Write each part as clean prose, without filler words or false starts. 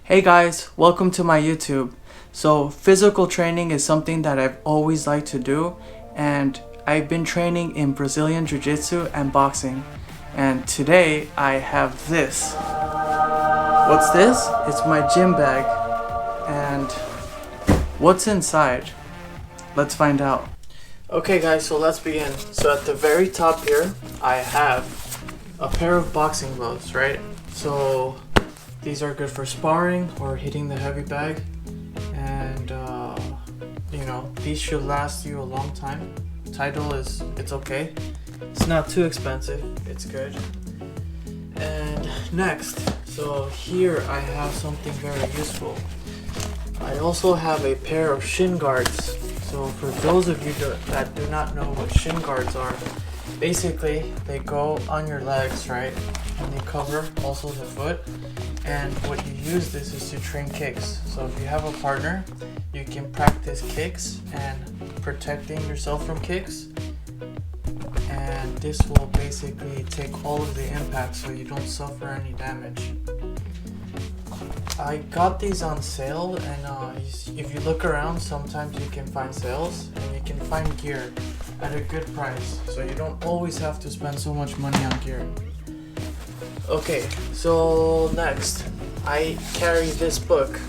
Hey guys, welcome to my YouTube. So physical training is something that I've always liked to do, and I've been training in Brazilian Jiu Jitsu and boxing. And today I have this. What's this? It's my gym bag. And what's inside? Let's find out. Okay guys, so let's begin. So at the very top here, I have a pair of boxing gloves, right? So these are good for sparring or hitting the heavy bag, and these should last you a long time. Title is it's okay. It's not too expensive. It's good. And next, so here I have something very useful. I also have a pair of Shin Guards. So for those of you that do not know what Shin Guards are, basically they go on your legs, right? And they cover also the foot. And what you use this is to train kicks. So if you have a partner, you can practice kicks and protecting yourself from kicks. And this will basically take all of the impact so you don't suffer any damage. I got these on sale, and if you look around, sometimes you can find sales and you can find gear at a good price. So you don't always have to spend so much money on gear. Okay, so next, I carry this book.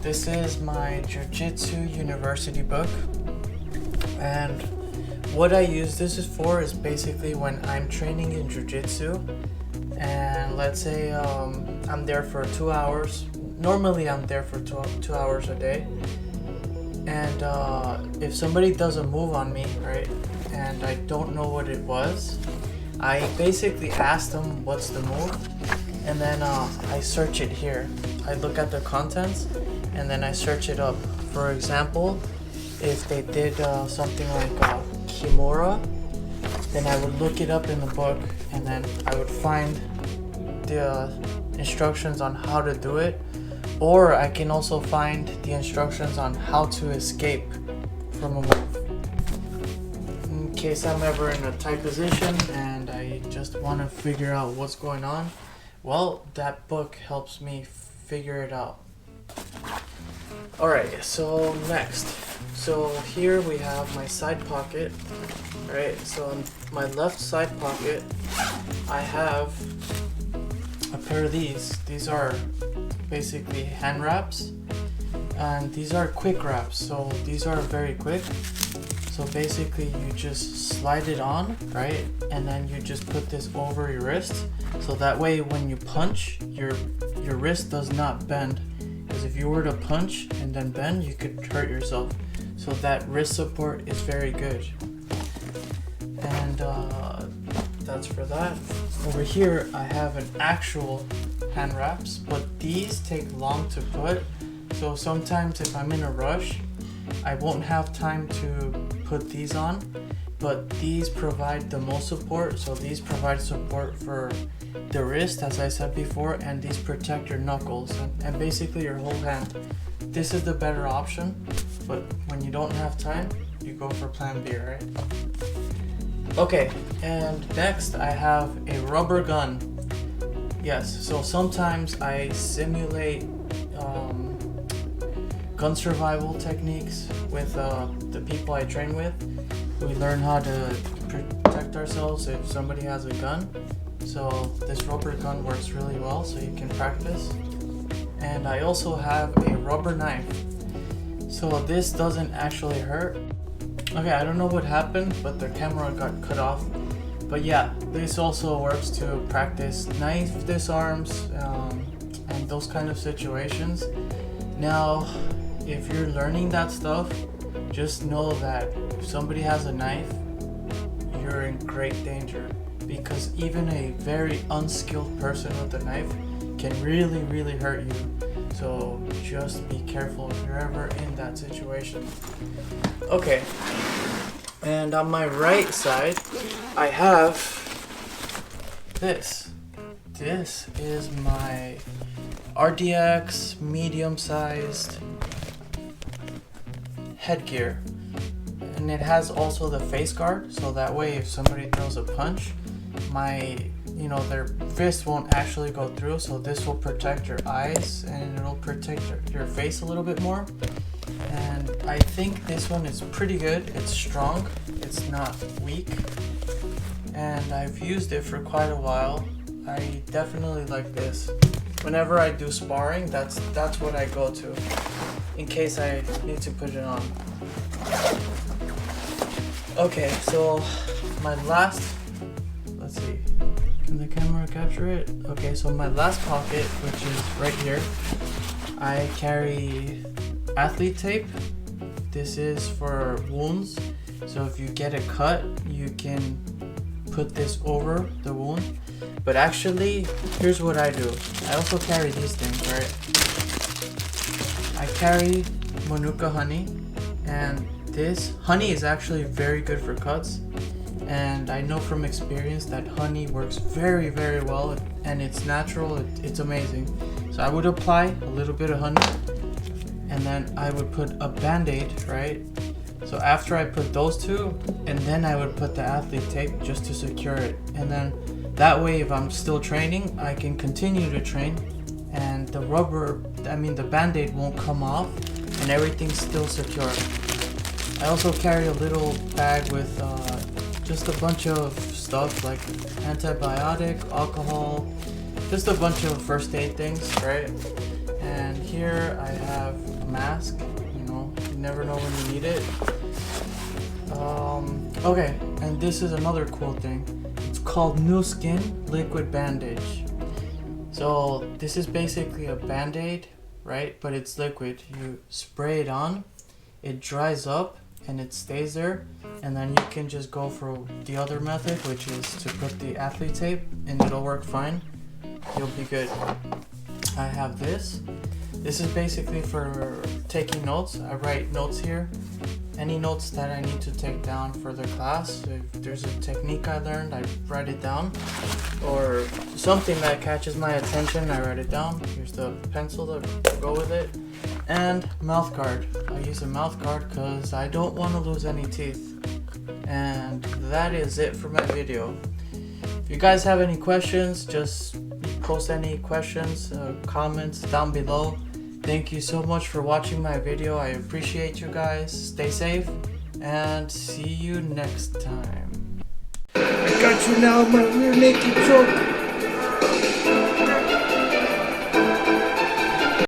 This is my Jiu Jitsu University book, and what I use this is for is basically when I'm training in Jiu Jitsu, and let's say I'm there for 2 hours. Normally I'm there for 2 hours a day, and if somebody does a move on me, right, and I don't know what it was, I basically ask them what's the move, and then I search it here. I look at the contents and then I search it up. For example, if they did something like Kimura, then I would look it up in the book, and then I would find the instructions on how to do it, or I can also find the instructions on how to escape from a move. In case I'm ever in a tight position and I just want to figure out what's going on, well, that book helps me figure it out. Alright, so next. So here we have my side pocket, right? So in my left side pocket, I have a pair of these. These are basically hand wraps, and these are quick wraps. So these are very quick. So basically you just slide it on, right? And then you just put this over your wrist. So that way when you punch, your wrist does not bend. Because if you were to punch and then bend, you could hurt yourself. So that wrist support is very good. And that's for that. Over here I have an actual hand wraps, but these take long to put. So sometimes if I'm in a rush, I won't have time to put these on, but these provide the most support. So these provide support for the wrist, as I said before, and these protect your knuckles and basically your whole hand. This is the better option, but when you don't have time, you go for plan B, right? Okay, and next I have a rubber gun. Yes, so sometimes I simulate gun survival techniques with the people I train with. We learn how to protect ourselves if somebody has a gun. So this rubber gun works really well, so you can practice. And I also have a rubber knife. So this doesn't actually hurt. Okay, I don't know what happened, but the camera got cut off. But yeah, this also works to practice knife disarms and those kind of situations. Now, if you're learning that stuff, just know that if somebody has a knife, you're in great danger, because even a very unskilled person with a knife can really, really hurt you. So just be careful if you're ever in that situation. Okay, and on my right side, I have this. This is my RDX medium-sized headgear, and it has also the face guard, so that way if somebody throws a punch, my you know, their fist won't actually go through, so this will protect your eyes and it'll protect your face a little bit more. And I think this one is pretty good. It's strong, it's not weak, and I've used it for quite a while. I definitely like this. Whenever I do sparring, that's what I go to in case I need to put it on. Okay, so my last, let's see, can the camera capture it? Okay, so my last pocket, which is right here, I carry athlete tape. This is for wounds, so if you get a cut, you can put this over the wound. But actually, here's what I do. I also carry these things, right? I carry Manuka honey, and this honey is actually very good for cuts. And I know from experience that honey works very, very well, and it's natural, it's amazing. So I would apply a little bit of honey, and then I would put a band-aid, right? So after I put those two, and then I would put the athlete tape just to secure it. And then that way, if I'm still training, I can continue to train, and the the band-aid won't come off, and everything's still secure. I also carry a little bag with just a bunch of stuff like antibiotic, alcohol, just a bunch of first aid things, right? And here I have a mask, you know, you never know when you need it. Okay, and this is another cool thing. It's called New Skin Liquid Bandage. So this is basically a band-aid, right? But it's liquid. You spray it on, it dries up, and it stays there. And then you can just go for the other method, which is to put the athlete tape, and it'll work fine. You'll be good. I have this. This is basically for taking notes. I write notes here. Any notes that I need to take down for the class. If there's a technique I learned, I write it down. Or something that catches my attention, I write it down. Here's the pencil to go with it. And mouth guard. I use a mouth guard because I don't want to lose any teeth. And that is it for my video. If you guys have any questions, just post any questions, comments down below. Thank you so much for watching my video. I appreciate you guys. Stay safe and see you next time. I got you now, my rear naked choke.